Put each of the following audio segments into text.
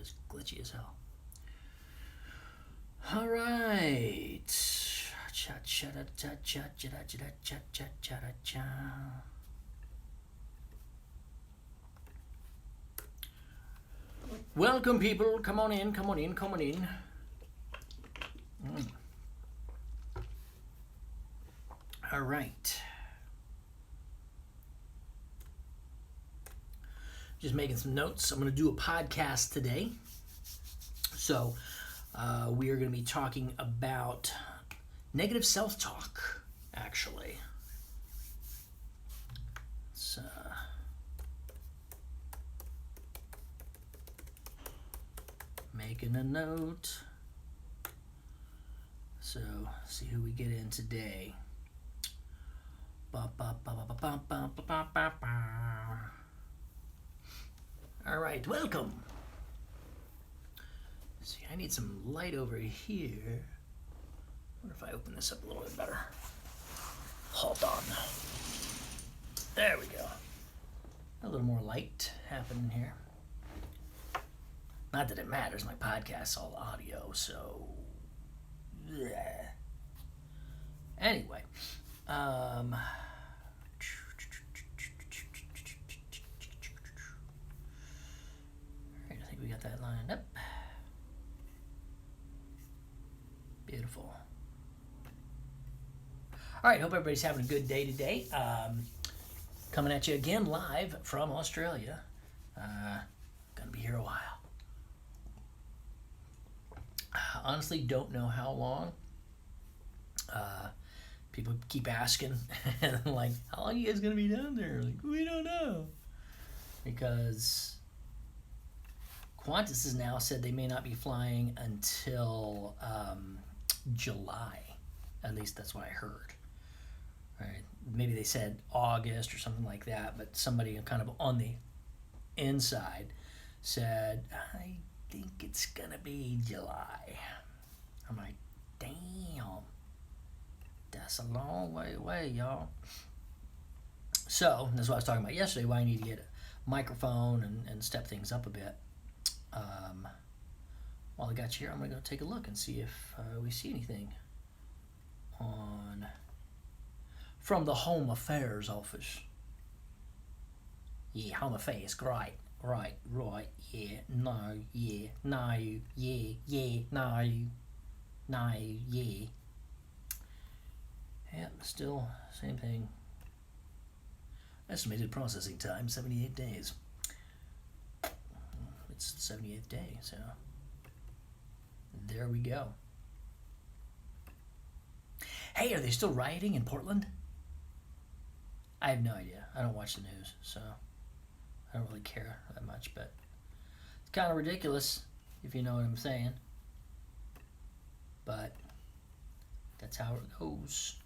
is glitchy as hell. All right. Welcome, people. Come on in, come on in, come on in. All right. Just making some notes. I'm going to do a podcast today. So we are going to be talking about negative self-talk, actually. It's, making a note. So, see who we get in today. All right, welcome. See, I need some light over here. I wonder if I open this up a little bit better. Hold on. There we go. A little more light happening here. Not that it matters, my podcast's all audio, so... yeah. Anyway. Alright, I think we got that lined up. Beautiful. Alright, hope everybody's having a good day today. Coming at you again live from Australia. Gonna be here a while. Honestly, don't know how long. People keep asking, and I'm like, how long are you guys gonna be down there? Like, we don't know. Because Qantas has now said they may not be flying until July. At least that's what I heard. Right? Maybe they said August or something like that, but somebody kind of on the inside said, I think it's gonna be July. I'm like, damn, that's a long way away, y'all. So that's what I was talking about yesterday, why I need to get a microphone and step things up a bit. While I got you here, I'm gonna go take a look and see if we see anything from the Home Affairs office. Yeah, Home Affairs, great. Right, yeah, no, yeah, no, yeah, no, yeah. Yep, still same thing. Estimated processing time, 78 days. It's the 78th day, so there we go. Hey, are they still rioting in Portland? I have no idea. I don't watch the news, so I don't really care that much, but it's kind of ridiculous, if you know what I'm saying. But that's how it goes.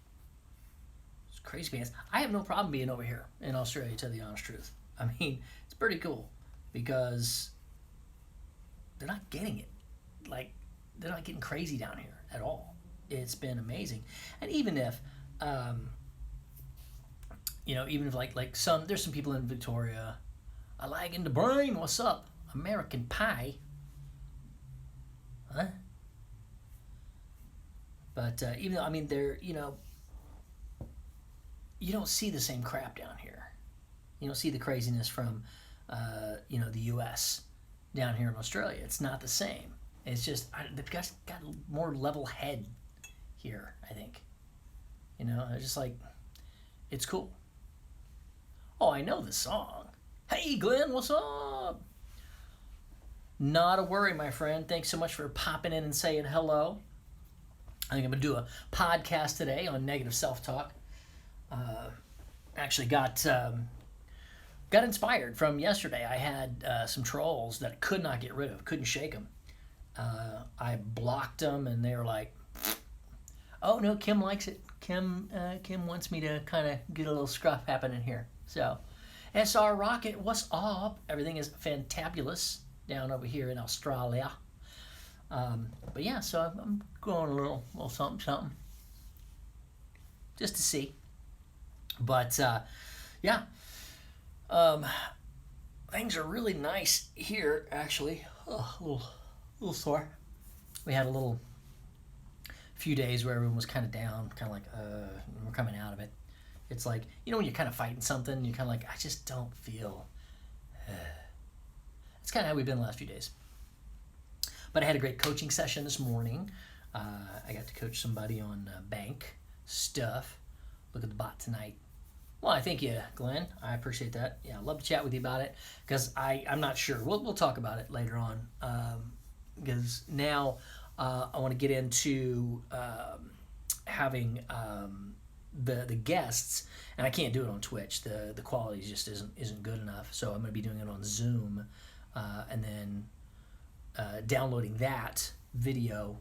It's crazy, man. I have no problem being over here in Australia, to tell the honest truth. I mean, it's pretty cool because they're not getting it. Like, they're not getting crazy down here at all. It's been amazing. And even if, even if like there's some people in Victoria, I like in the brain, what's up? American Pie. Huh? But even though, I mean, they're, you don't see the same crap down here. You don't see the craziness from, the U.S. down here in Australia. It's not the same. It's just, they've got more level head here, I think. It's just like, it's cool. Oh, I know this song. Hey, Glenn, what's up? Not a worry, my friend. Thanks so much for popping in and saying hello. I think I'm going to do a podcast today on negative self-talk. Actually got inspired from yesterday. I had some trolls that I could not get rid of, couldn't shake them. I blocked them, and they were like, oh, no, Kim likes it. Kim wants me to kind of get a little scruff happening here. So, SR Rocket, what's up? Everything is fantabulous down over here in Australia. But yeah, so I'm going a little something, just to see. But yeah, things are really nice here, actually. Oh, a little sore. We had a few days where everyone was kind of down, kind of like, we're coming out of it. It's like, when you're kind of fighting something, you're kind of like, I just don't feel. It's kind of how we've been the last few days. But I had a great coaching session this morning. I got to coach somebody on bank stuff. Look at the bot tonight. Well, I thank you, Glenn. I appreciate that. Yeah, I'd love to chat with you about it because I'm not sure. We'll talk about it later on because now I want to get into having the guests, and I can't do it on Twitch. The quality just isn't good enough. So I'm going to be doing it on Zoom, and then downloading that video,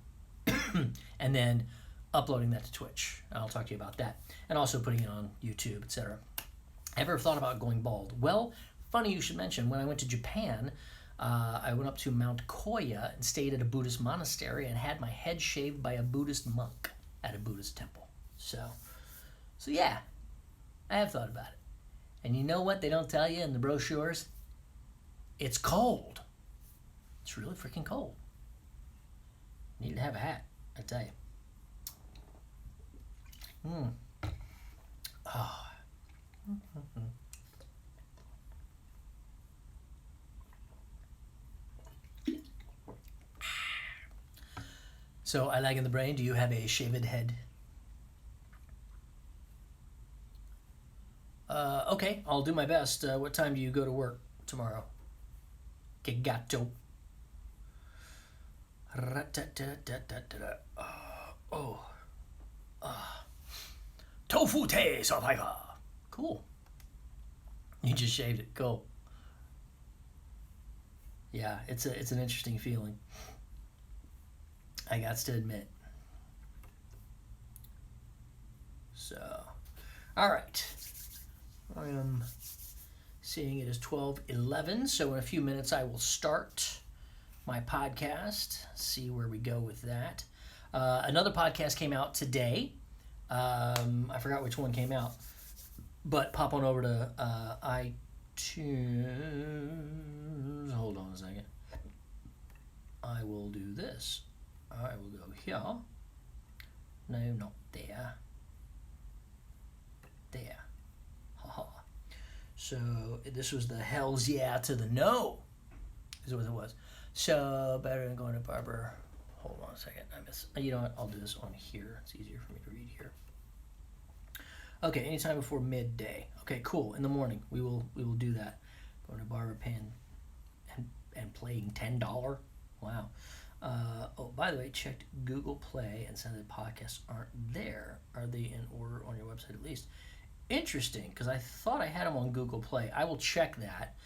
and then uploading that to Twitch. I'll talk to you about that, and also putting it on YouTube, etc. Ever thought about going bald? Well, funny you should mention. When I went to Japan, I went up to Mount Koya and stayed at a Buddhist monastery and had my head shaved by a Buddhist monk at a Buddhist temple. So yeah, I have thought about it. And you know what they don't tell you in the brochures? It's cold. It's really freaking cold. You need to have a hat, I tell you. Oh. So I lag in the brain. Do you have a shaved head? Okay, I'll do my best. What time do you go to work tomorrow? Que gato. Tofu te survivor. Cool. You just shaved it. Cool. Yeah, it's an interesting feeling. I got to admit. So, all right. I am seeing it as 12:11. So in a few minutes, I will start my podcast. See where we go with that. Another podcast came out today. I forgot which one came out, but pop on over to iTunes. Hold on a second. I will do this. I will go here. No, not there. There. Haha. So this was the hells yeah to the no, is what it was. So better than going to barber. Hold on a second. You know what? I'll do this on here. It's easier for me to read here. Okay, anytime before midday. Okay, cool. In the morning, we will do that. Going to barber paying and playing $10. Wow. Oh, by the way, checked Google Play and said that podcasts aren't there. Are they in order on your website at least? Interesting, because I thought I had them on Google Play. I will check that.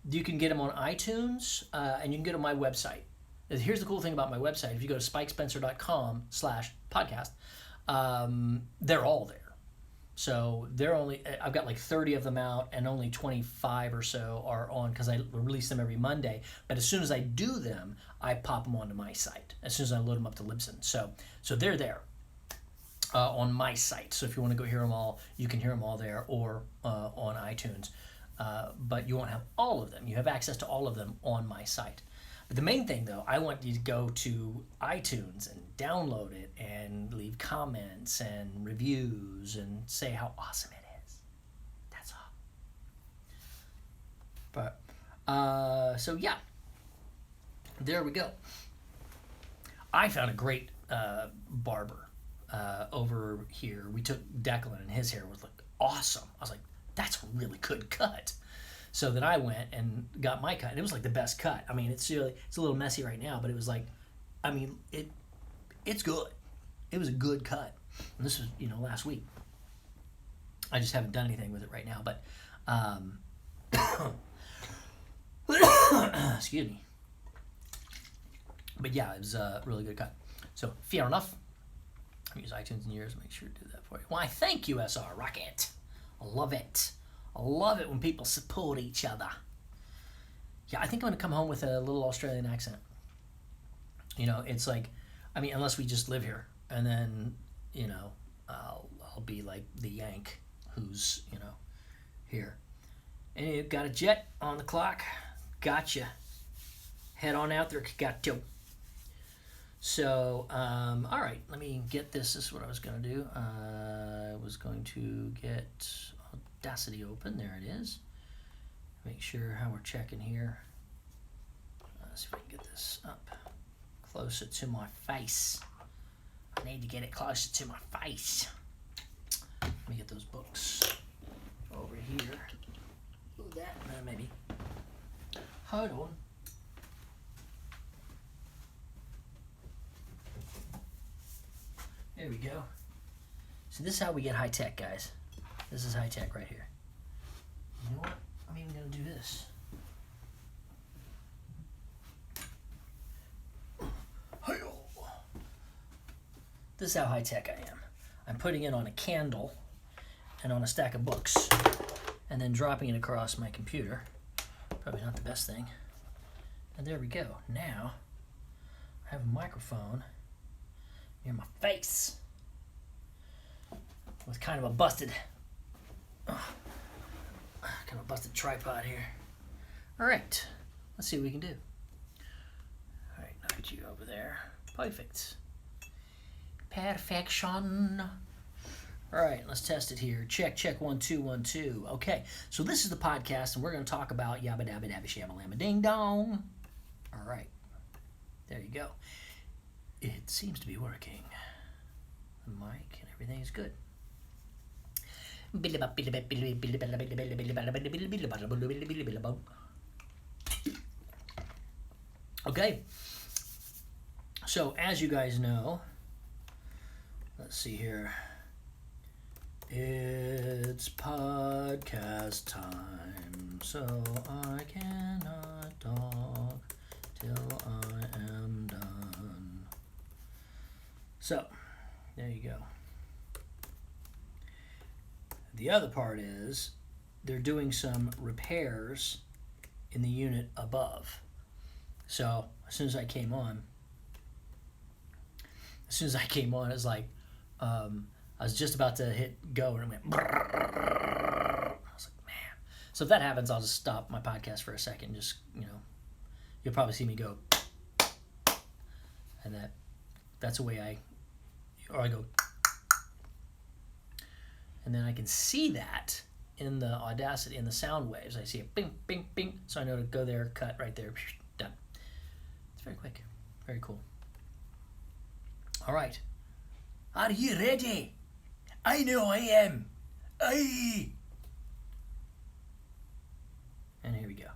You can get them on iTunes, and you can get them on my website. Here's the cool thing about my website. If you go to spikespencer.com/podcast, they're all there. So I've got like 30 of them out, and only 25 or so are on because I release them every Monday. But as soon as I do them, I pop them onto my site. As soon as I load them up to Libsyn. So they're there on my site. So if you want to go hear them all, you can hear them all there or on iTunes. But you won't have all of them. You have access to all of them on my site. But the main thing, though, I want you to go to iTunes and download it and leave comments and reviews and say how awesome it is. That's all. But, so yeah. There we go. I found a great barber over here. We took Declan and his hair was like awesome. I was like, that's a really good cut. So then I went and got my cut. And it was like the best cut. I mean, it's a little messy right now, but it was like, I mean, it's good. It was a good cut. And this was, last week. I just haven't done anything with it right now, but excuse me. But yeah, it was a really good cut. So fair enough. I've used iTunes in years. Make sure to do that for you. Why, thank you, SR Rocket. I love it. I love it when people support each other. Yeah, I think I'm going to come home with a little Australian accent. It's like, I mean, unless we just live here. And then, I'll be like the Yank who's, here. And you've got a jet on the clock. Gotcha. Head on out there, gato. So, all right, let me get this. This is what I was going to do. I was going to get Audacity open. There it is. Make sure how we're checking here. Let's see if I can get this up closer to my face. I need to get it closer to my face. Let me get those books over here. Ooh, that, maybe. Hold on. There we go. So this is how we get high tech, guys. This is high tech right here. You know what? I'm even going to do this. This is how high tech I am. I'm putting it on a candle and on a stack of books and then dropping it across my computer. Probably not the best thing. And there we go. Now I have a microphone near my face with kind of a busted tripod here. All right, let's see what we can do. All right, now get you over there. Perfect. Perfection. All right, let's test it here. Check, check, 1 2 1 2. Okay, so this is the podcast, and we're going to talk about yabba dabba dabba shabba lamma ding dong. All right, there you go. It seems to be working. The mic and everything is good. Okay, so as you guys know, let's see here. It's podcast time, so I cannot talk till I am done. So, there you go. The other part is they're doing some repairs in the unit above. So, as soon as I came on, it's like, I was just about to hit go and it went brrrr. I was like, man. So if that happens, I'll just stop my podcast for a second. Just, you'll probably see me go. And that's the way I go. And then I can see that in the Audacity, in the sound waves. I see it bing, bing, bing. So I know to go there, cut right there, done. It's very quick. Very cool. All right. Are you ready? I know I am. Aye. And here we go.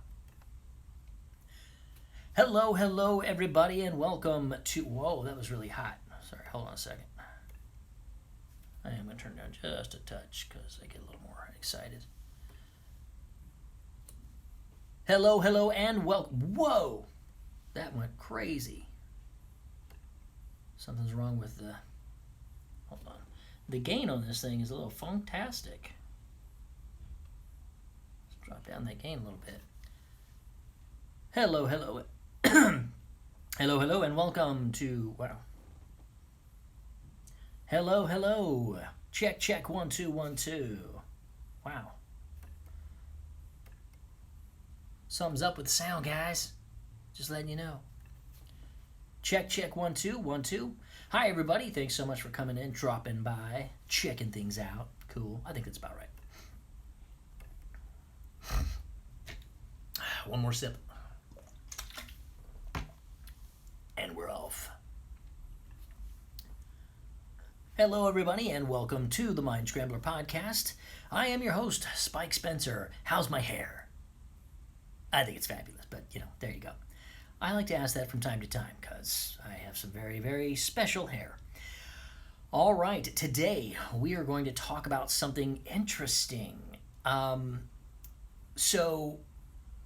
Hello, everybody, and welcome to... Whoa, that was really hot. Sorry, hold on a second. I am going to turn down just a touch because I get a little more excited. Hello, and welcome. Whoa! That went crazy. Something's wrong with the... Hold on. The gain on this thing is a little funktastic. Let's drop down that gain a little bit. Hello. hello, and welcome to... Wow. Hello. Check, 1 2 1 2. Wow. Something's up with the sound, guys. Just letting you know. Check, 1 2 1 2. Hi, everybody. Thanks so much for coming in, dropping by, checking things out. Cool. I think that's about right. One more sip. And we're off. Hello, everybody, and welcome to the Mind Scrambler podcast. I am your host, Spike Spencer. How's my hair? I think it's fabulous, but, there you go. I like to ask that from time to time because I have some very, very special hair. All right, today we are going to talk about something interesting. So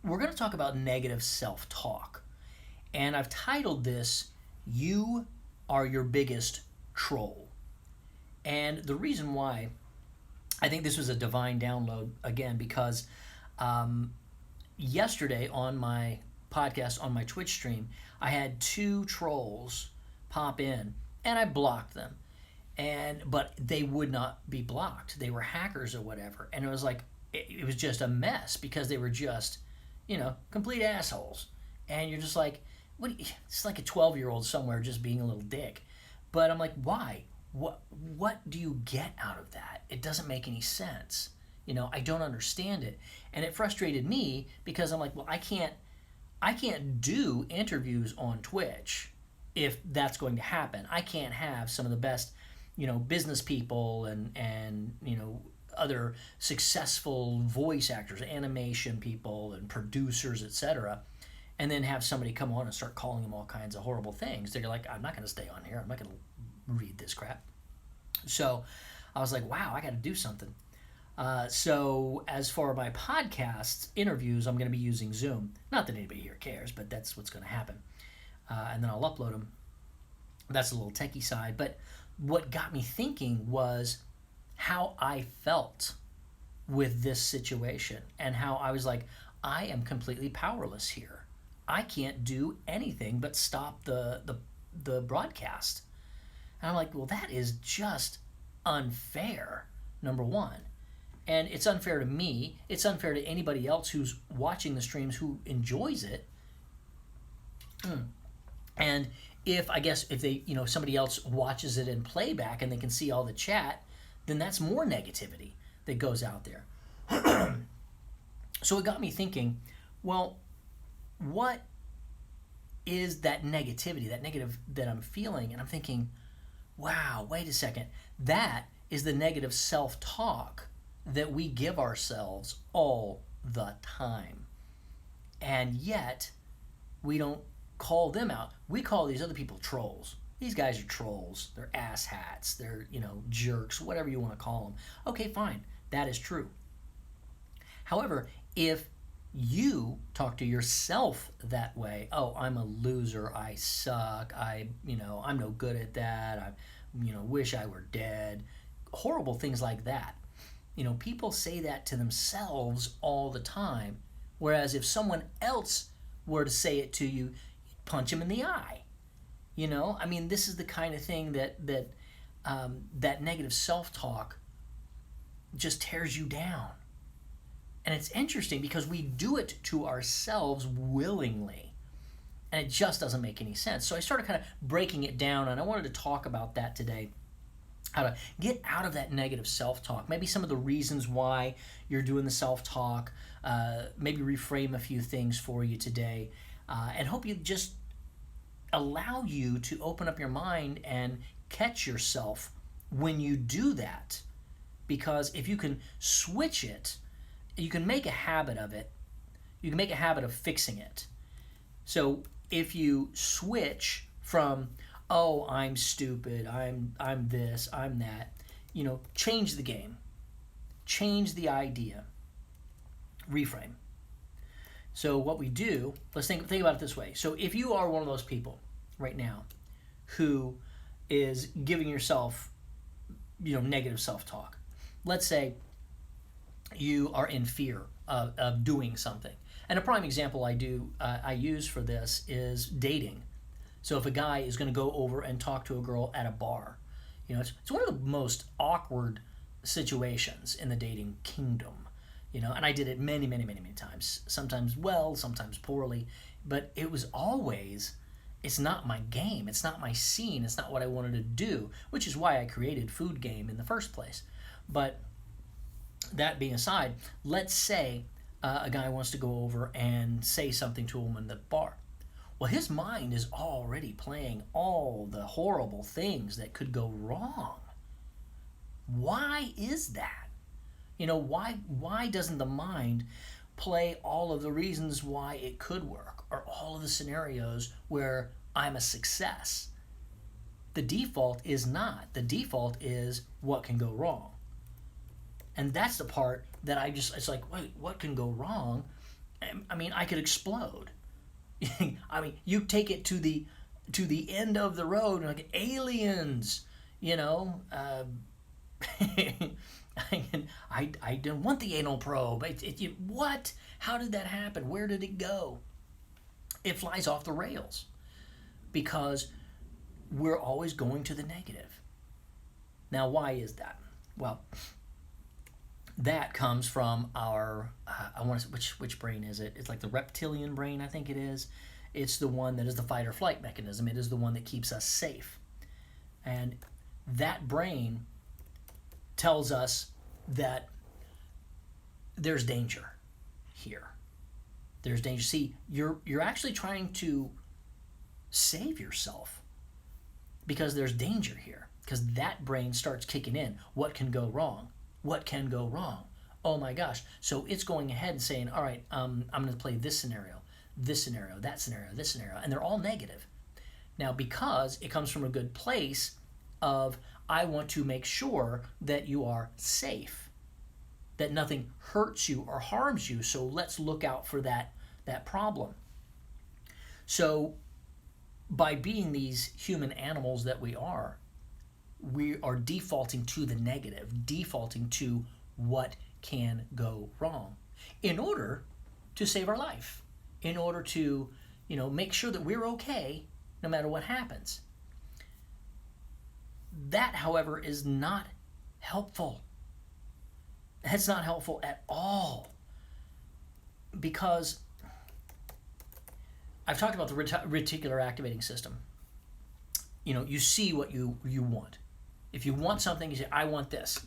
we're going to talk about negative self-talk. And I've titled this, You Are Your Biggest Troll. And the reason why I think this was a divine download, again, because yesterday on my podcast, on my Twitch stream, I had 2 trolls pop in, and I blocked them. But they would not be blocked. They were hackers or whatever. And it was like, it was just a mess because they were just, complete assholes. And you're just like, it's like a 12-year-old somewhere just being a little dick. But I'm like, why? What do you get out of that? It doesn't make any sense. I don't understand it. And it frustrated me because I'm like, well, I can't do interviews on Twitch if that's going to happen. I can't have some of the best, business people and other successful voice actors, animation people and producers, etc., and then have somebody come on and start calling them all kinds of horrible things. They're like, I'm not going to stay on here. I'm not going to read this crap. So I was like, wow, I got to do something. So as for my podcast interviews, I'm going to be using Zoom. Not that anybody here cares, but that's what's going to happen. And then I'll upload them. That's a little techie side. But what got me thinking was how I felt with this situation and how I was like, I am completely powerless here. I can't do anything but stop the broadcast. And I'm like, well, that is just unfair, number one. And it's unfair to me. It's unfair to anybody else who's watching the streams who enjoys it. And if they, somebody else watches it in playback and they can see all the chat, then that's more negativity that goes out there. So it got me thinking, well, what is that negativity, that negative that I'm feeling? And I'm thinking, wow, wait a second. That is the negative self-talk that we give ourselves all the time. And yet, we don't call them out. We call these other people trolls. These guys are trolls. They're asshats. They're, jerks, whatever you want to call them. Okay, fine. That is true. However, if you talk to yourself that way, oh, I'm a loser, I suck, I'm no good at that, I, wish I were dead, horrible things like that. People say that to themselves all the time, whereas if someone else were to say it to you, you'd punch them in the eye. This is the kind of thing that negative self-talk just tears you down. And it's interesting because we do it to ourselves willingly, and it just doesn't make any sense. So I started kind of breaking it down, and I wanted to talk about that today. How to get out of that negative self-talk. Maybe some of the reasons why you're doing the self-talk. Maybe reframe a few things for you today. And hope you just allow you to open up your mind and catch yourself when you do that. Because if you can switch it, you can make a habit of it. You can make a habit of fixing it. So if you switch from, oh, I'm stupid, I'm this, I'm that, change the game. Change the idea. Reframe. So what we do, let's think about it this way. So if you are one of those people right now who is giving yourself, negative self-talk. Let's say you are in fear of doing something. And a prime example I use for this is dating. So if a guy is going to go over and talk to a girl at a bar, it's one of the most awkward situations in the dating kingdom. And I did it many, many, many, many times. Sometimes well, sometimes poorly. But it was always, it's not my game. It's not my scene. It's not what I wanted to do, which is why I created Food Game in the first place. But that being aside, let's say a guy wants to go over and say something to a woman at the bar. Well, his mind is already playing all the horrible things that could go wrong. Why is that? Why doesn't the mind play all of the reasons why it could work, or all of the scenarios where I'm a success? The default is not. The default is what can go wrong. And that's the part that it's like, wait, what can go wrong? I could explode. You take it to the end of the road, like aliens, I didn't want the anal probe. What? How did that happen? Where did it go? It flies off the rails because we're always going to the negative. Now, why is that? Well, that comes from our, I want to, which brain is it? It's like the reptilian brain, I think it is. It's the one that is the fight or flight mechanism. It is the one that keeps us safe. And that brain tells us that there's danger here. There's danger. See, you're actually trying to save yourself because there's danger here. Because that brain starts kicking in. What can go wrong? What can go wrong? Oh my gosh. So it's going ahead and saying, all right, I'm going to play this scenario, that scenario, this scenario. And they're all negative. Now, because it comes from a good place of, I want to make sure that you are safe, that nothing hurts you or harms you. So let's look out for that problem. So by being these human animals that we are defaulting to the negative, defaulting to what can go wrong in order to save our life, in order to, make sure that we're okay no matter what happens. That, however, is not helpful. That's not helpful at all, because I've talked about the reticular activating system. You see what you want. If you want something, you say, I want this.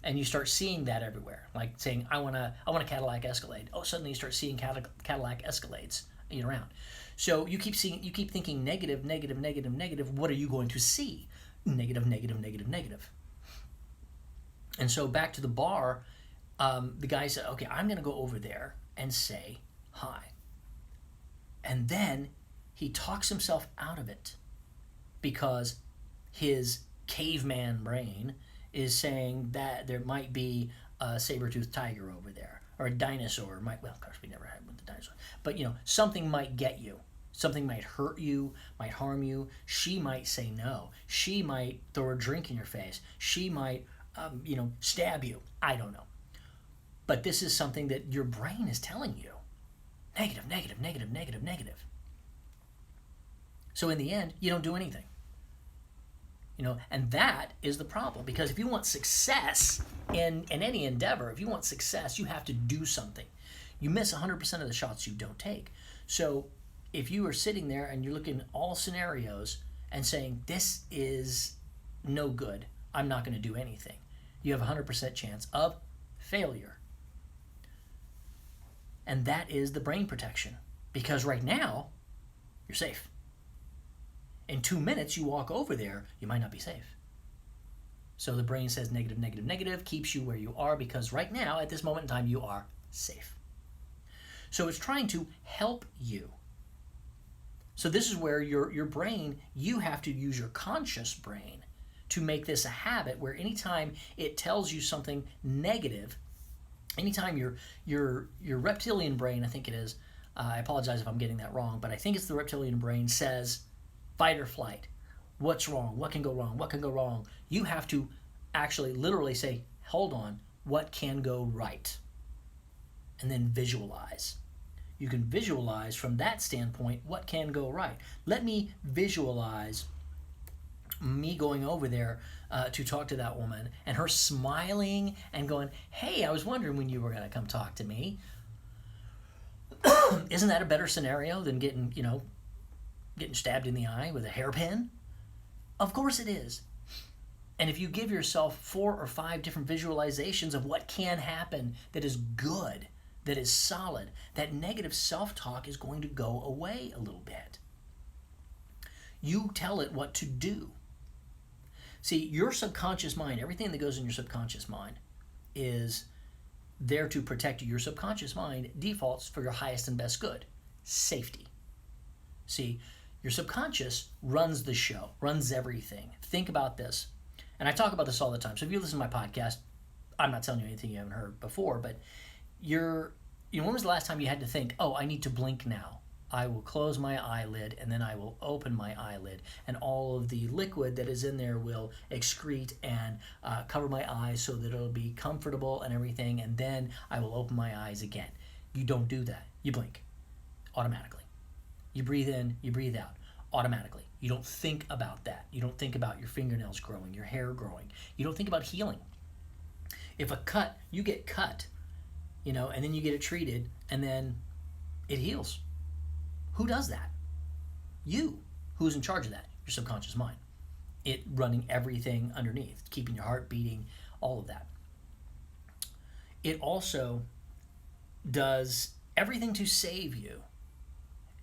And you start seeing that everywhere. Like saying, I want a Cadillac Escalade. Oh, suddenly you start seeing Cadillac Escalades around. So you keep thinking negative, negative, negative, negative. What are you going to see? Negative, negative, negative, negative. And so back to the bar, the guy said, okay, I'm going to go over there and say hi. And then he talks himself out of it because his caveman brain is saying that there might be a saber-toothed tiger over there, or a dinosaur of course we never had with the dinosaur, but something might get you, something might hurt you, might harm you. She might say no, she might throw a drink in your face, she might stab you. I don't know, but this is something that your brain is telling you. Negative, negative, negative, negative, negative. So in the end, you don't do anything. And that is the problem, because if you want success in any endeavor, if you want success, you have to do something. You miss 100% of the shots you don't take. So if you are sitting there and you're looking at all scenarios and saying, this is no good, I'm not going to do anything, you have a 100% chance of failure. And that is the brain protection, because right now, you're safe. In 2 minutes, you walk over there, you might not be safe. So the brain says negative, negative, negative, keeps you where you are, because right now, at this moment in time, you are safe. So it's trying to help you. So this is where your brain, you have to use your conscious brain to make this a habit, where anytime it tells you something negative, anytime your reptilian brain, I think it is, I apologize if I'm getting that wrong, but I think it's the reptilian brain, says fight or flight. What's wrong? What can go wrong? What can go wrong? You have to actually literally say, hold on, what can go right? And then visualize. You can visualize from that standpoint what can go right. Let me visualize me going over there to talk to that woman and her smiling and going, hey, I was wondering when you were going to come talk to me. Isn't that a better scenario than getting stabbed in the eye with a hairpin? Of course it is. And if you give yourself 4 or 5 different visualizations of what can happen that is good, that is solid, that negative self-talk is going to go away a little bit. You tell it what to do. See, your subconscious mind, everything that goes in your subconscious mind is there to protect you. Your subconscious mind defaults for your highest and best good, safety. See, your subconscious runs the show, runs everything. Think about this. And I talk about this all the time. So if you listen to my podcast, I'm not telling you anything you haven't heard before, but when was the last time you had to think, oh, I need to blink now? I will close my eyelid and then I will open my eyelid, and all of the liquid that is in there will excrete and cover my eyes so that it'll be comfortable and everything, and then I will open my eyes again. You don't do that. You blink automatically. You breathe in, you breathe out automatically. You don't think about that. You don't think about your fingernails growing, your hair growing. You don't think about healing. If you get cut, and then you get it treated, and then it heals. Who does that? You. Who's in charge of that? Your subconscious mind. It running everything underneath, keeping your heart beating, all of that. It also does everything to save you.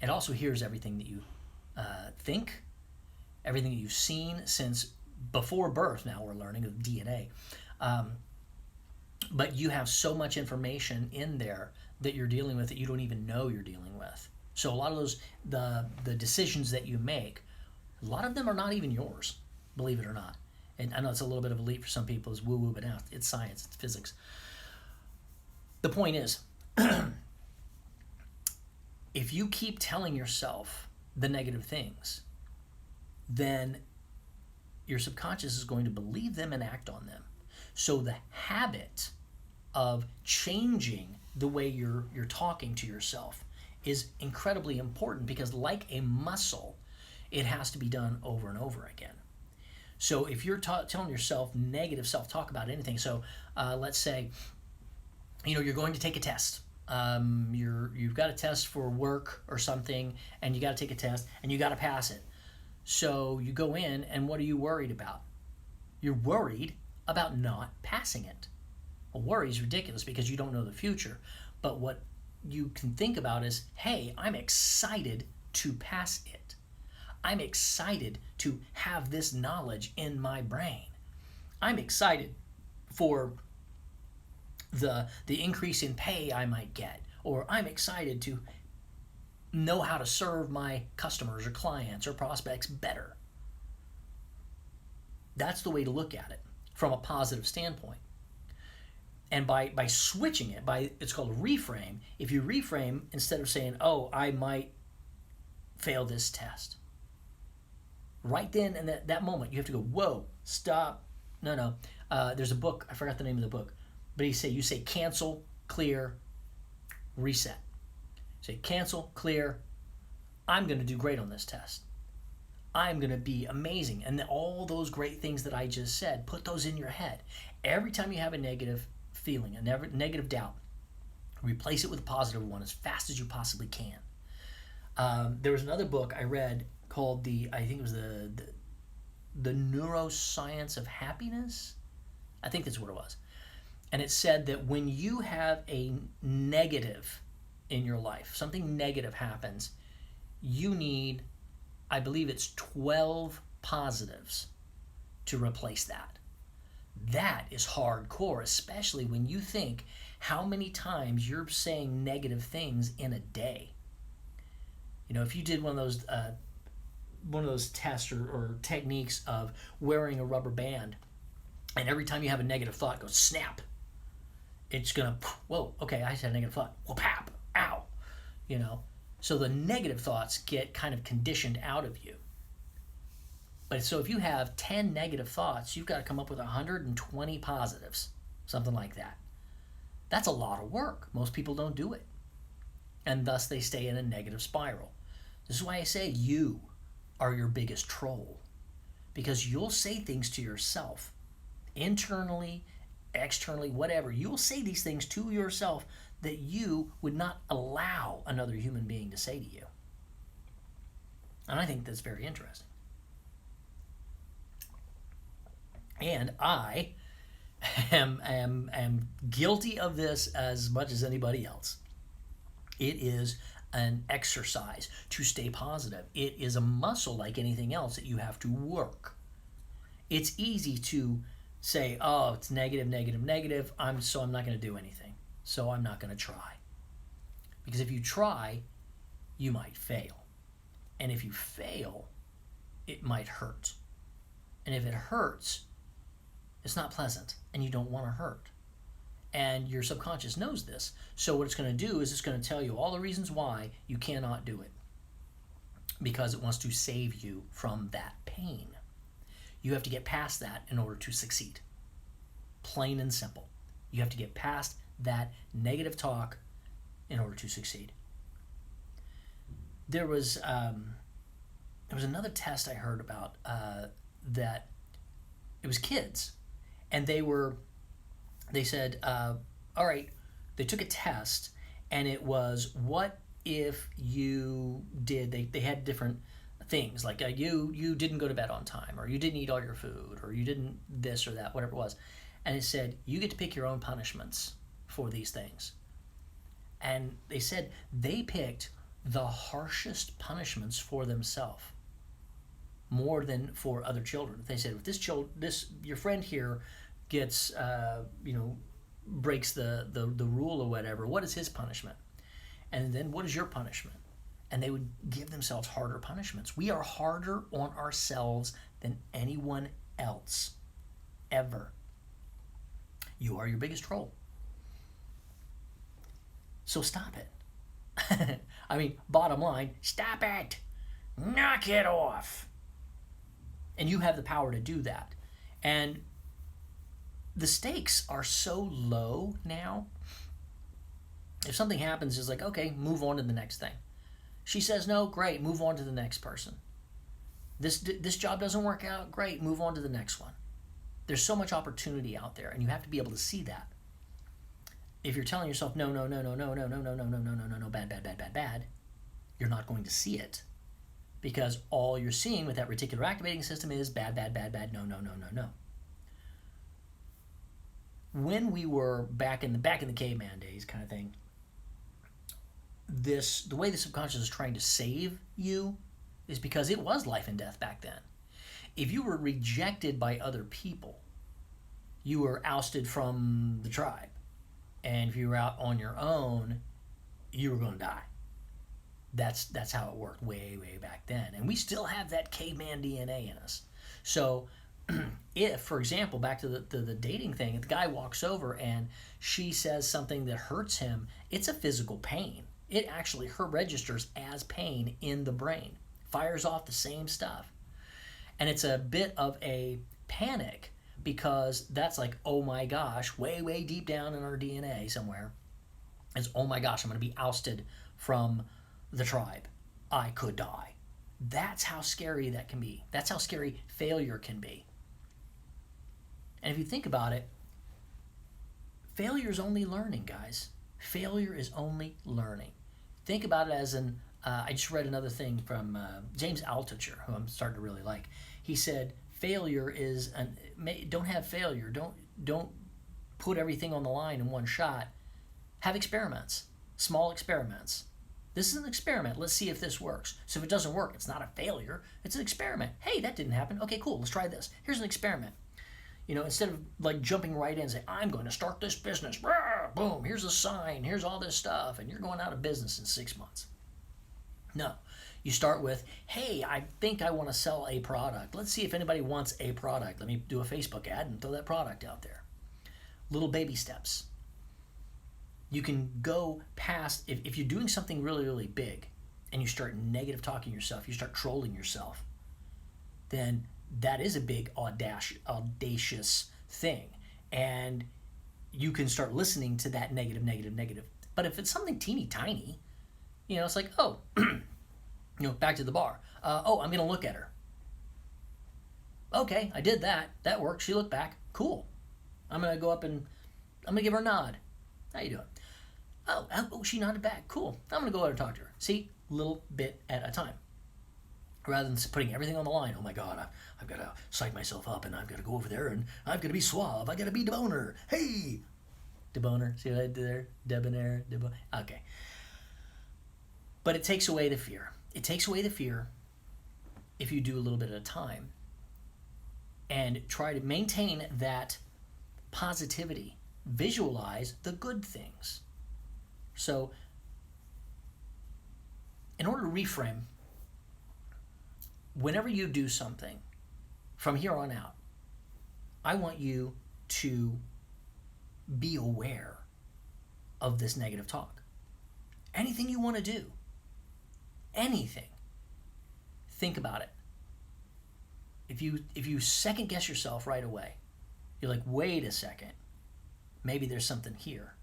It also hears everything that you think, everything that you've seen since before birth. Now we're learning of DNA. But you have so much information in there that you're dealing with that you don't even know you're dealing with. So a lot of those, the decisions that you make, a lot of them are not even yours, believe it or not. And I know it's a little bit of a leap for some people, it's woo-woo, but now it's science, it's physics. The point is, if you keep telling yourself the negative things, then your subconscious is going to believe them and act on them. So the habit of changing the way you're talking to yourself is incredibly important, because like a muscle, it has to be done over and over again. So if you're telling yourself negative self-talk about anything, so let's say, you're going to take a test. You've got a test for work or something, and you got to take a test, and you got to pass it. So you go in, and what are you worried about? You're worried about not passing it. Well, worry is ridiculous because you don't know the future. But what you can think about is, hey, I'm excited to pass it. I'm excited to have this knowledge in my brain. I'm excited for the increase in pay I might get, or I'm excited to know how to serve my customers or clients or prospects better. That's the way to look at it from a positive standpoint. And by switching it, it's called a reframe. If you reframe, instead of saying, oh, I might fail this test, right then and that moment, you have to go, whoa, stop. No. There's a book, I forgot the name of the book, but you say cancel, clear, reset. Say cancel, clear, I'm going to do great on this test. I'm going to be amazing. And all those great things that I just said, put those in your head. Every time you have a negative feeling, a negative doubt, replace it with a positive one as fast as you possibly can. There was another book I read called I think it was the Neuroscience of Happiness. I think that's what it was. And it said that when you have a negative in your life, something negative happens, you need, I believe it's 12 positives to replace that. That is hardcore, especially when you think how many times you're saying negative things in a day. If you did one of those tests or techniques of wearing a rubber band, and every time you have a negative thought, goes snap. It's gonna, whoa, okay, I just had a negative thought. Well, pap, ow. So the negative thoughts get kind of conditioned out of you. But so if you have 10 negative thoughts, you've got to come up with 120 positives, something like that. That's a lot of work. Most people don't do it. And thus they stay in a negative spiral. This is why I say you are your biggest troll. Because you'll say things to yourself, internally, externally, whatever. You'll say these things to yourself that you would not allow another human being to say to you. And I think that's very interesting. And I am guilty of this as much as anybody else. It is an exercise to stay positive. It is a muscle like anything else that you have to work. It's easy to say, oh, it's negative, negative, negative, so I'm not going to do anything. So I'm not going to try. Because if you try, you might fail. And if you fail, it might hurt. And if it hurts, it's not pleasant, and you don't want to hurt. And your subconscious knows this. So what it's going to do is it's going to tell you all the reasons why you cannot do it. Because it wants to save you from that pain. You have to get past that in order to succeed. Plain and simple. You have to get past that negative talk in order to succeed. There was another test I heard about that it was kids, and they were They said, all right, they took a test, and it was, what if you did, they had different things, like you didn't go to bed on time, or you didn't eat all your food, or you didn't this or that, whatever it was. And it said, you get to pick your own punishments for these things. And they said they picked the harshest punishments for themselves more than for other children. They said, if this your friend here gets breaks the rule or whatever, what is his punishment? And then what is your punishment? And they would give themselves harder punishments. We are harder on ourselves than anyone else ever. You are your biggest troll. So stop it. I mean, bottom line, stop it. Knock it off. And you have the power to do that. And the stakes are so low now. If something happens, it's like, okay, move on to the next thing. She says no, great, move on to the next person. This job doesn't work out, great, move on to the next one. There's so much opportunity out there, and you have to be able to see that. If you're telling yourself no, bad, you're not going to see it, because all you're seeing with that reticular activating system is bad, no. When we were back in the caveman days kind of thing, the way the subconscious is trying to save you is because it was life and death back then. If you were rejected by other people, you were ousted from the tribe. And if you were out on your own, you were going to die. That's how it worked way back then. And we still have that caveman DNA in us. So if, for example, back to the dating thing, if the guy walks over and she says something that hurts him, it's a physical pain. It actually, her registers as pain in the brain, fires off the same stuff. And it's a bit of a panic, because that's like, oh my gosh, way deep down in our DNA somewhere, it's, oh my gosh, I'm going to be ousted from the tribe. I could die. That's how scary that can be. That's how scary failure can be. And if you think about it, failure is only learning, guys. Failure is only learning. Think about it as I just read another thing from James Altucher, who I'm starting to really like. He said, failure is, don't have failure. Don't put everything on the line in one shot. Have experiments, small experiments. This is an experiment. Let's see if this works. So if it doesn't work, it's not a failure. It's an experiment. Hey, that didn't happen. Okay, cool. Let's try this. Here's an experiment. Instead of like jumping right in and saying, I'm going to start this business. Rah, boom, here's a sign. Here's all this stuff. And you're going out of business in 6 months. No. You start with, hey, I think I want to sell a product. Let's see if anybody wants a product. Let me do a Facebook ad and throw that product out there. Little baby steps. You can go past, if you're doing something really big and you start negative talking yourself, you start trolling yourself, then that is a big audacious thing. And you can start listening to that negative. But if it's something teeny tiny, it's like, oh, back to the bar. I'm going to look at her. Okay, I did that. That worked. She looked back. Cool. I'm going to go up and I'm going to give her a nod. How you doing? Oh, she nodded back. Cool. I'm going to go over and talk to her. See, little bit at a time. Rather than putting everything on the line. Oh my God, I've got to psych myself up, and I've got to go over there, and I've got to be suave. I've got to be debonair. Hey! Debonair. See what I did there? Debonair. Okay. But it takes away the fear. It takes away the fear if you do a little bit at a time and try to maintain that positivity. Visualize the good things. So, in order to reframe, whenever you do something from here on out, I want you to be aware of this negative talk. Anything you want to do, anything, think about it. If you second guess yourself right away, you're like, wait a second, maybe there's something here.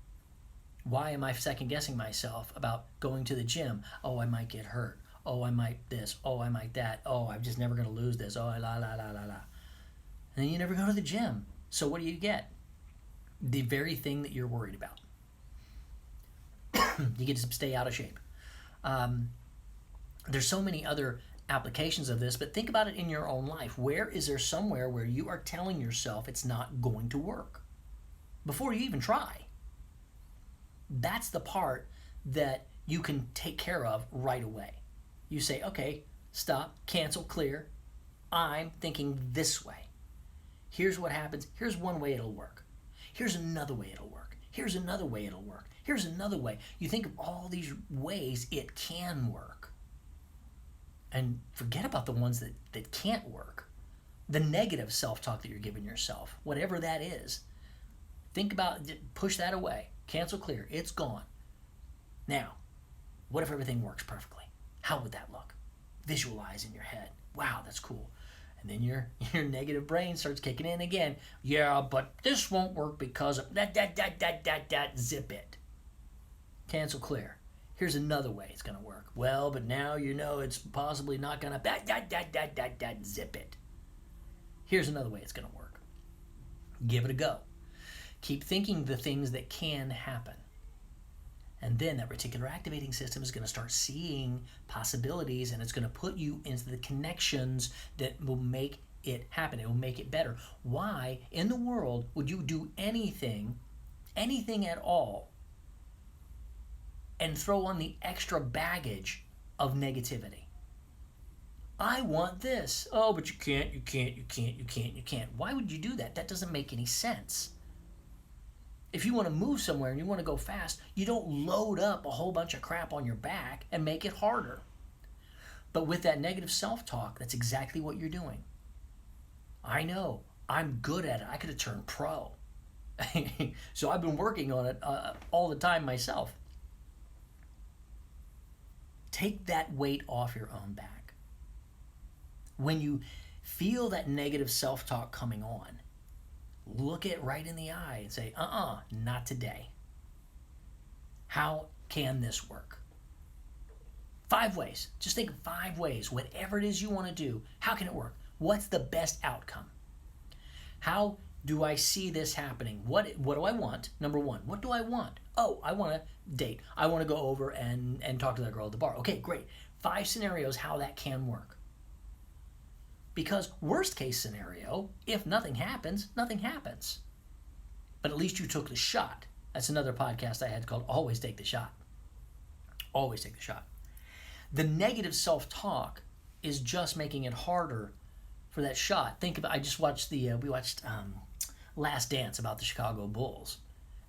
Why am I second guessing myself about going to the gym? Oh, I might get hurt. Oh, I might this. Oh, I might that. Oh, I'm just never going to lose this. Oh, la. And then you never go to the gym. So what do you get? The very thing that you're worried about. You get to stay out of shape. There's so many other applications of this, but think about it in your own life. Where is there somewhere where you are telling yourself it's not going to work before you even try? That's the part that you can take care of right away. You say, okay, stop, cancel, clear. I'm thinking this way. Here's what happens. Here's one way it'll work. Here's another way it'll work. Here's another way it'll work. Here's another way. You think of all these ways it can work. And forget about the ones that can't work. The negative self-talk that you're giving yourself, whatever that is. Think about, push that away. Cancel, clear. It's gone. Now, what if everything works perfectly? How would that look? Visualize in your head. Wow, that's cool. And then your negative brain starts kicking in again. Yeah, but this won't work because of that, zip it. Cancel, clear. Here's another way it's going to work. Well, but now you know it's possibly not going to zip it. Here's another way it's going to work. Give it a go. Keep thinking the things that can happen. And then that reticular activating system is going to start seeing possibilities, and it's going to put you into the connections that will make it happen. It will make it better. Why in the world would you do anything at all, and throw on the extra baggage of negativity? I want this. Oh, but you can't. Why would you do that? That doesn't make any sense. If you want to move somewhere and you want to go fast, you don't load up a whole bunch of crap on your back and make it harder. But with that negative self-talk, that's exactly what you're doing. I know. I'm good at it. I could have turned pro. So I've been working on it all the time myself. Take that weight off your own back. When you feel that negative self-talk coming on, look it right in the eye and say, not today. How can this work? 5 ways. Just think of 5 ways. Whatever it is you want to do, how can it work? What's the best outcome? How do I see this happening? What do I want? Number 1, what do I want? Oh, I want to date. I want to go over and talk to that girl at the bar. Okay, great. 5 scenarios how that can work. Because worst case scenario, if nothing happens, nothing happens. But at least you took the shot. That's another podcast I had called Always Take the Shot. Always take the shot. The negative self-talk is just making it harder for that shot. Think about, I just watched we watched Last Dance about the Chicago Bulls.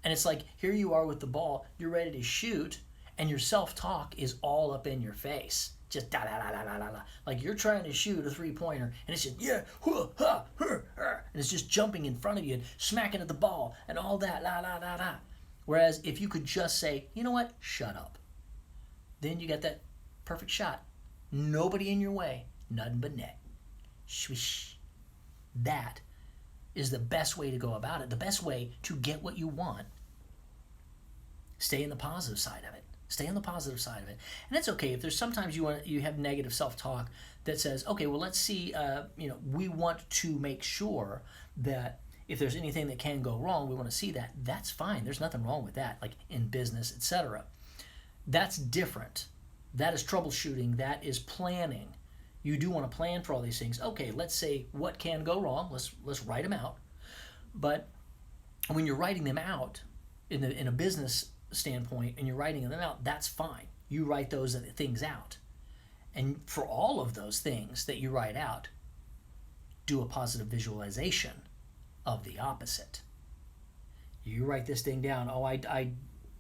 And it's like, here you are with the ball, you're ready to shoot, and your self-talk is all up in your face. Just da-da-da-da-da-da. Like you're trying to shoot a 3-pointer, and it's just, yeah, and it's just jumping in front of you and smacking at the ball and all that, la-la-la-la. Whereas if you could just say, you know what, shut up. Then you got that perfect shot. Nobody in your way, nothing but net. Swish. That is the best way to go about it, the best way to get what you want. Stay in the positive side of it. Stay on the positive side of it. And it's okay if there's sometimes you have negative self-talk that says, okay, well, let's see, we want to make sure that if there's anything that can go wrong, we want to see that. That's fine. There's nothing wrong with that, like in business, etc. That's different. That is troubleshooting. That is planning. You do want to plan for all these things. Okay, let's say what can go wrong. Let's write them out. But when you're writing them out in a business standpoint and you're writing them out, that's fine. You write those things out. And for all of those things that you write out, do a positive visualization of the opposite. You write this thing down, I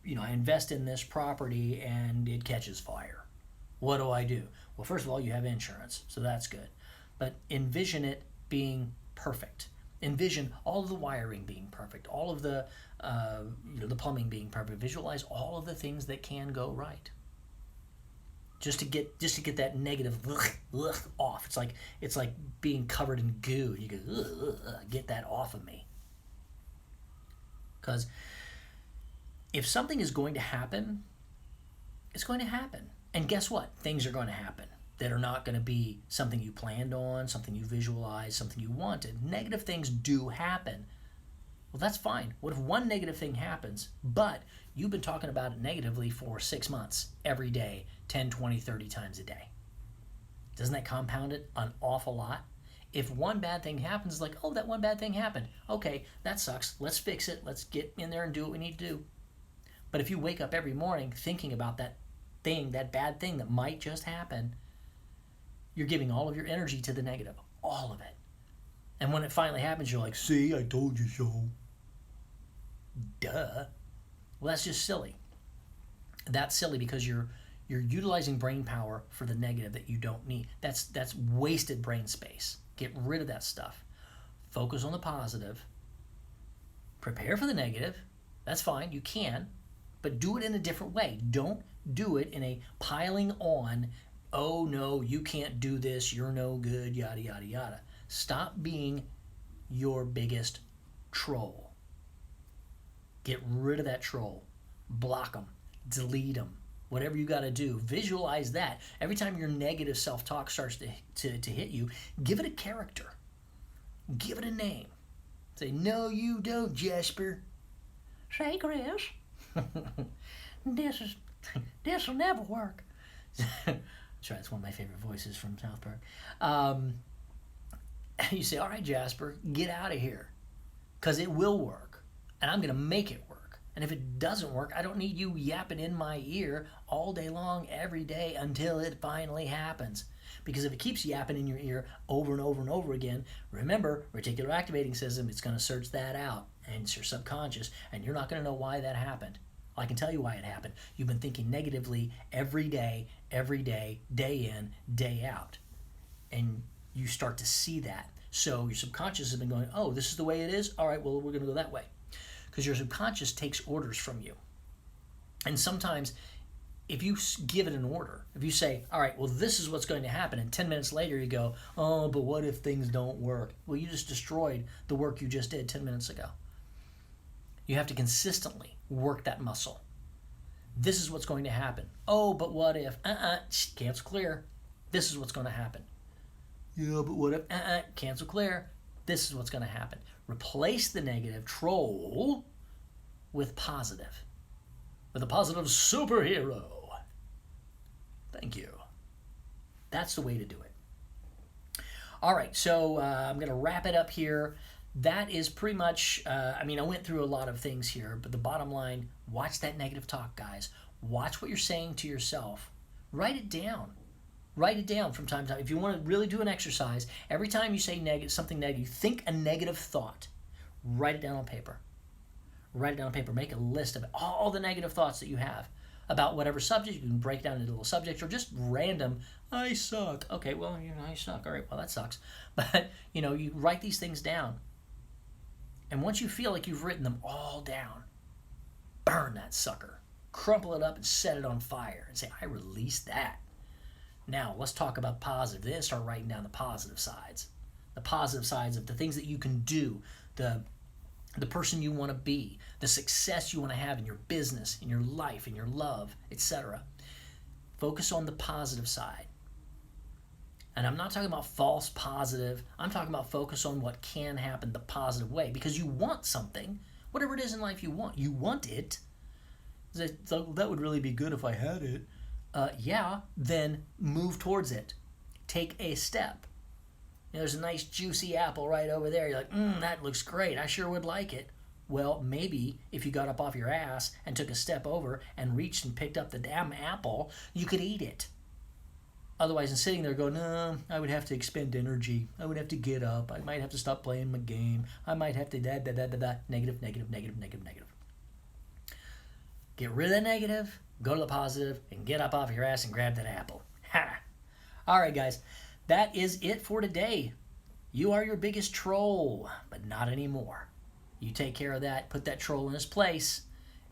invest in this property and it catches fire. What do I do? Well, first of all, you have insurance, so that's good. But envision it being perfect. Envision all of the wiring being perfect, all of the plumbing being perfect. Visualize all of the things that can go right. Just to get that negative off. It's like being covered in goo. You go, get that off of me. Because if something is going to happen, it's going to happen. And guess what? Things are going to happen that are not going to be something you planned on, something you visualized, something you wanted. Negative things do happen. Well, that's fine. What if one negative thing happens, but you've been talking about it negatively for 6 months, every day, 10, 20, 30 times a day? Doesn't that compound it an awful lot? If one bad thing happens, it's like, oh, that one bad thing happened. Okay, that sucks. Let's fix it. Let's get in there and do what we need to do. But if you wake up every morning thinking about that thing, that bad thing that might just happen, you're giving all of your energy to the negative, all of it. And when it finally happens, you're like, see, I told you so. Duh. Well, that's just silly. That's silly because you're utilizing brain power for the negative that you don't need. That's wasted brain space. Get rid of that stuff. Focus on the positive. Prepare for the negative. That's fine. You can. But do it in a different way. Don't do it in a piling on, oh no, you can't do this, you're no good, yada, yada, yada. Stop being your biggest troll. Get rid of that troll. Block them. Delete them. Whatever you got to do. Visualize that. Every time your negative self-talk starts to hit you, give it a character. Give it a name. Say, no, you don't, Jasper. Say, Chris, this will never work. That's right. It's one of my favorite voices from South Park. You say, all right, Jasper, get out of here. Because it will work. And I'm going to make it work. And if it doesn't work, I don't need you yapping in my ear all day long, every day, until it finally happens. Because if it keeps yapping in your ear over and over and over again, remember, reticular activating system, it's going to search that out. And it's your subconscious. And you're not going to know why that happened. Well, I can tell you why it happened. You've been thinking negatively every day, day in, day out. And you start to see that. So your subconscious has been going, oh, this is the way it is? All right, well, we're going to go that way. Because your subconscious takes orders from you. And sometimes if you give it an order, if you say, all right, well, this is what's going to happen, and 10 minutes later you go, oh, but what if things don't work? Well, you just destroyed the work you just did 10 minutes ago. You have to consistently work that muscle. This is what's going to happen. Oh, but what if? Cancel clear. This is what's going to happen. Yeah, but what if? Cancel clear. This is what's going to happen. Replace the negative troll with positive. With a positive superhero. Thank you. That's the way to do it. All right, so I'm going to wrap it up here. That is pretty much, I went through a lot of things here, but the bottom line, watch that negative talk, guys. Watch what you're saying to yourself. Write it down. Write it down from time to time. If you want to really do an exercise, every time you say something negative, think a negative thought. Write it down on paper. Write it down on paper. Make a list of all the negative thoughts that you have about whatever subject. You can break down into little subjects or just random, I suck. Okay, well, I suck. All right, well, that sucks. But, you write these things down. And once you feel like you've written them all down, burn that sucker. Crumple it up and set it on fire and say, I release that. Now, let's talk about positive. Then start writing down the positive sides. The positive sides of the things that you can do, the person you want to be, the success you want to have in your business, in your life, in your love, etc. Focus on the positive side. And I'm not talking about false positive. I'm talking about focus on what can happen the positive way. Because you want something, whatever it is in life you want. You want it. So that would really be good if I had it. Then move towards it. Take a step. There's a nice juicy apple right over there. You're like, that looks great. I sure would like it. Well, maybe if you got up off your ass and took a step over and reached and picked up the damn apple, you could eat it. Otherwise, than sitting there going, no, I would have to expend energy. I would have to get up. I might have to stop playing my game. I might have to negative. Get rid of that negative, go to the positive, and get up off your ass and grab that apple. Ha! All right, guys, that is it for today. You are your biggest troll, but not anymore. You take care of that, put that troll in his place,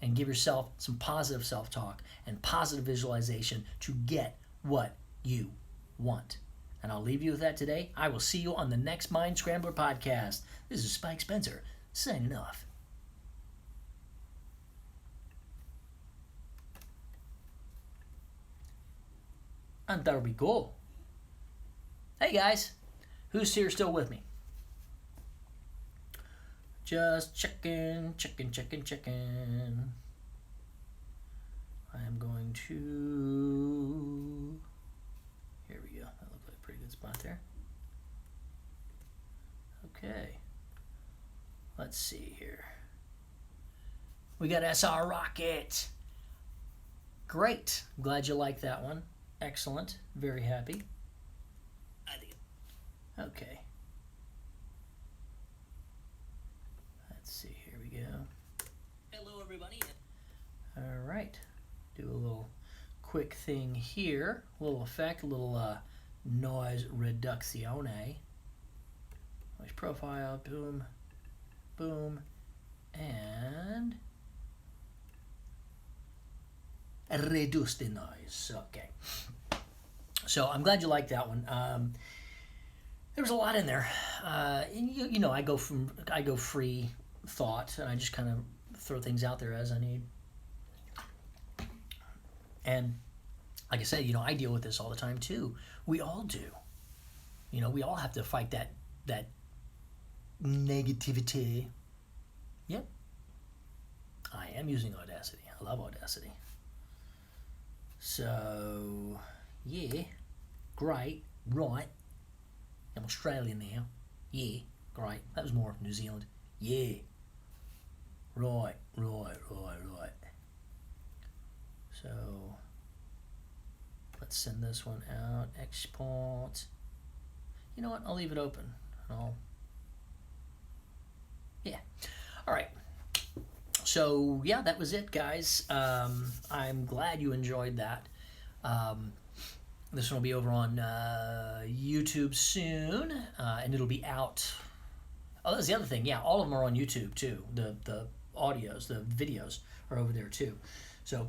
and give yourself some positive self-talk and positive visualization to get what you want. And I'll leave you with that today. I will see you on the next Mind Scrambler podcast. This is Spike Spencer, signing off. And there we go. Hey guys, who's here still with me? Just checking. I am going to... Here we go. That looks like a pretty good spot there. Okay. Let's see here. We got SR Rocket. Great. Glad you like that one. Excellent. Very happy. Okay. Let's see. Here we go. Hello, everybody. All right. Do a little quick thing here. A little effect, a little noise reduzione. Noise profile. Boom. Boom. And reduce the noise. Okay. So I'm glad you liked that one. There was a lot in there. You know, I go free thought, and I just kind of throw things out there as I need. And like I said, you know, I deal with this all the time too. We all do. You know, we all have to fight that negativity. Yep. I am using Audacity. I love Audacity. So, yeah. Great. Right. I'm Australian now. Yeah. Great. That was more New Zealand. Yeah. Right. So, let's send this one out. Export. You know what? I'll leave it open. Yeah. All right. So, yeah, that was it, guys. I'm glad you enjoyed that. This one will be over on YouTube soon, and it'll be out. Oh, that's the other thing. Yeah, all of them are on YouTube, too. The audios, the videos are over there, too. So,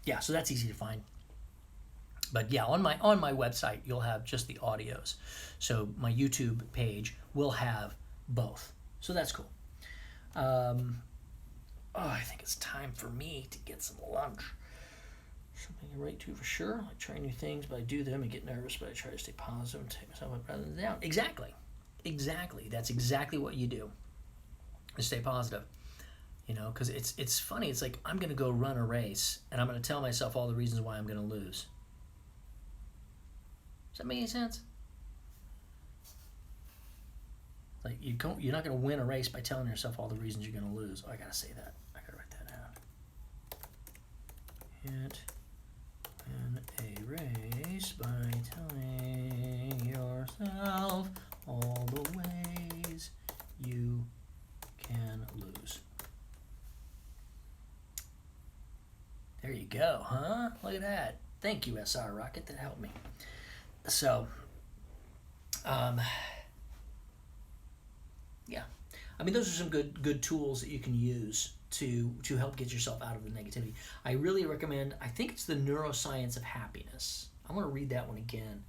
yeah, so that's easy to find. But yeah, on my website, you'll have just the audios. So my YouTube page will have both. So that's cool. I think it's time for me to get some lunch. Something to write to for sure. I try new things, but I do them and get nervous, but I try to stay positive and take myself up rather than down. Exactly. That's exactly what you do. Is stay positive. You know, because it's funny. It's like I'm going to go run a race, and I'm going to tell myself all the reasons why I'm going to lose. Does that make any sense? Like you're not going to win a race by telling yourself all the reasons you're going to lose. Oh, I got to say that. I got to write that down. Can't win a race by telling yourself all the ways you can lose. There you go, huh? Look at that. Thank you, SR Rocket. That helped me. So, yeah. I mean, those are some good tools that you can use to help get yourself out of the negativity. I really recommend, I think it's the Neuroscience of Happiness. I'm going to read that one again.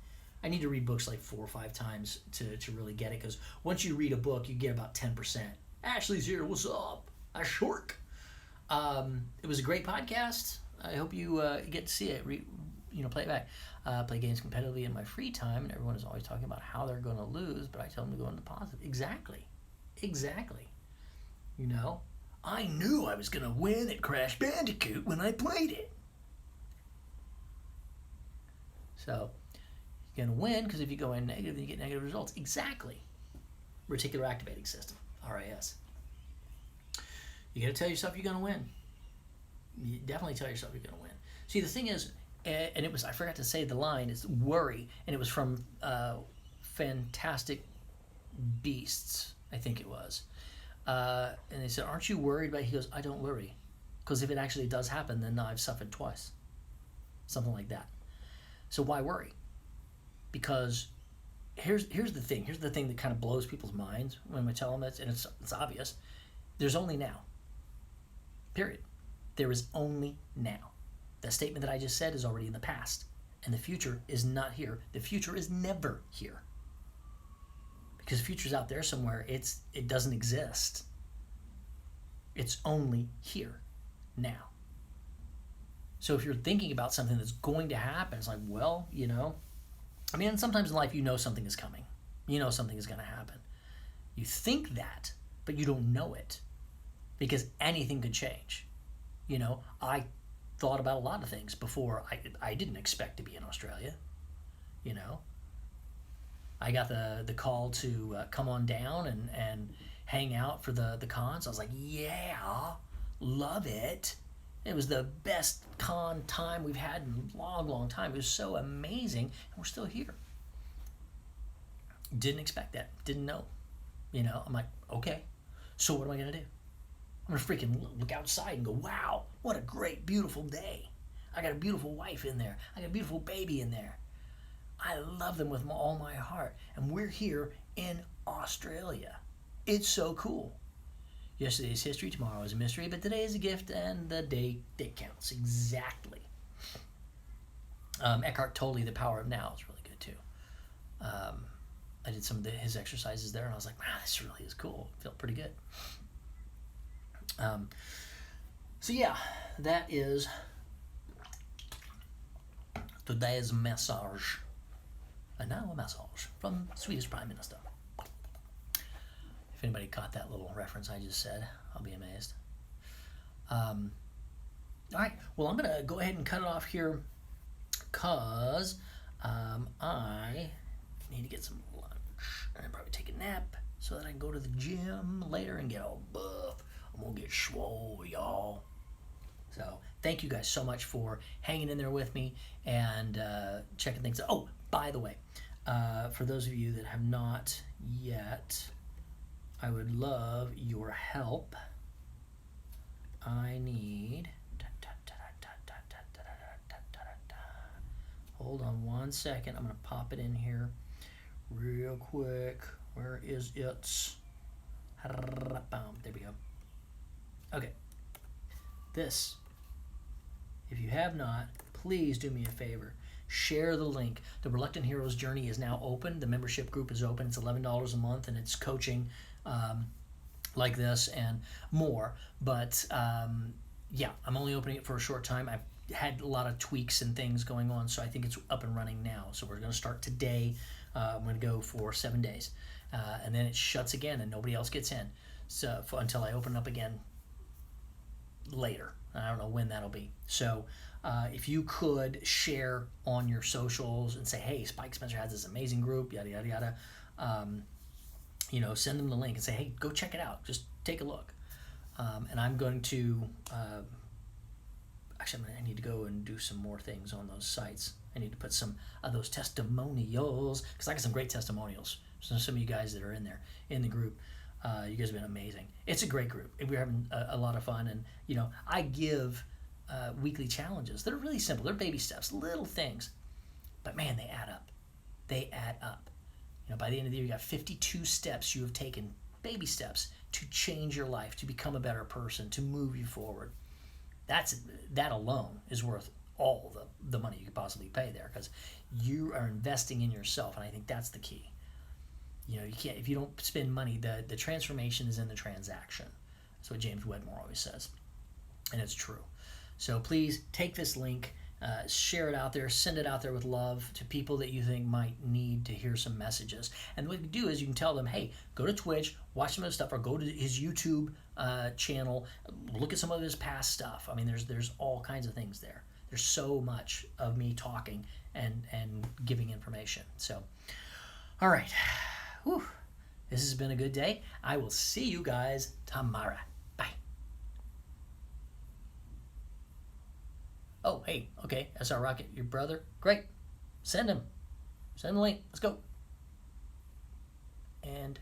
I need to read books like 4 or 5 times to really get it, because once you read a book, you get about 10%. Ashley's here. What's up? I short. It was a great podcast. I hope you get to see it. Play it back. Play games competitively in my free time, and everyone is always talking about how they're going to lose, but I tell them to go into positive. Exactly. You know, I knew I was going to win at Crash Bandicoot when I played it. So, you're going to win because if you go in negative, then you get negative results. Exactly. Reticular activating system, RAS. You got to tell yourself you're going to win. You definitely tell yourself you're going to win. See, the thing is, and it was, I forgot to say the line, is worry, and it was from Fantastic Beasts, I think it was. And they said, aren't you worried about it? He goes, I don't worry. Because if it actually does happen, then I've suffered twice. Something like that. So why worry? Because here's the thing. Here's the thing that kind of blows people's minds when we tell them that, and it's obvious. There's only now. Period. There is only now. The statement that I just said is already in the past. And the future is not here. The future is never here. Because the future's out there somewhere. It doesn't exist. It's only here. Now. So if you're thinking about something that's going to happen, it's like, well, you know. I mean, sometimes in life you know something is coming. You know something is going to happen. You think that, but you don't know it because anything could change. I thought about a lot of things before. I didn't expect to be in Australia. You know, I got the call to come on down and hang out for the cons. I was like, yeah, love it. It was the best con time we've had in a long, long time. It was so amazing, and we're still here. Didn't expect that. Didn't know. I'm like, okay, so what am I going to do? I'm going to freaking look outside and go, wow, what a great, beautiful day. I got a beautiful wife in there. I got a beautiful baby in there. I love them with all my heart. And we're here in Australia. It's so cool. Yesterday's history, tomorrow is a mystery, but today is a gift, and the day that counts. Exactly. Eckhart Tolle, The Power of Now, is really good too. I did some of his exercises there, and I was like, wow, this really is cool. I felt pretty good. So yeah, that is today's message. And now a message from Swedish Prime Minister. If anybody caught that little reference I just said, I'll be amazed. All right, well, I'm going to go ahead and cut it off here because I need to get some lunch and probably take a nap so that I can go to the gym later and get all buff. I'm going to get swole, y'all. So thank you guys so much for hanging in there with me and checking things out. Oh, by the way, for those of you that have not yet, I would love your help. I need... Hold on one second. I'm going to pop it in here real quick. Where is it? There we go. Okay. This, if you have not, please do me a favor. Share the link. The Reluctant Hero's Journey is now open. The membership group is open. It's $11 a month, and it's coaching like this and more. But yeah, I'm only opening it for a short time. I've had a lot of tweaks and things going on, so I think it's up and running now. So we're going to start today. I'm going to go for 7 days, and then it shuts again, and nobody else gets in. So until I open up again later. I don't know when that'll be. So if you could share on your socials and say, hey, Spike Spencer has this amazing group, yada, yada, yada. Send them the link and say, hey, go check it out. Just take a look. And I'm going to, actually, I need to go and do some more things on those sites. I need to put some of those testimonials, because I got some great testimonials. So some of you guys that are in there, in the group, you guys have been amazing. It's a great group. We're having a lot of fun. And, I give weekly challenges that are really simple. They're baby steps, little things. But, man, they add up. They add up. By the end of the year, you got 52 steps you have taken, baby steps, to change your life, to become a better person, to move you forward. That alone is worth all the money you could possibly pay there, because you are investing in yourself, and I think that's the key. You can't, if you don't spend money, the transformation is in the transaction. That's what James Wedmore always says, and it's true. So please take this link, share it out there, send it out there with love to people that you think might need to hear some messages. And what you do is you can tell them, hey, go to Twitch, watch some of his stuff, or go to his YouTube channel, look at some of his past stuff. I mean, there's all kinds of things there. There's so much of me talking and giving information. So, all right. Whew. This has been a good day. I will see you guys tomorrow. Bye. Oh, hey, okay, SR Rocket, your brother. Great. Send him. Send the link. Let's go. And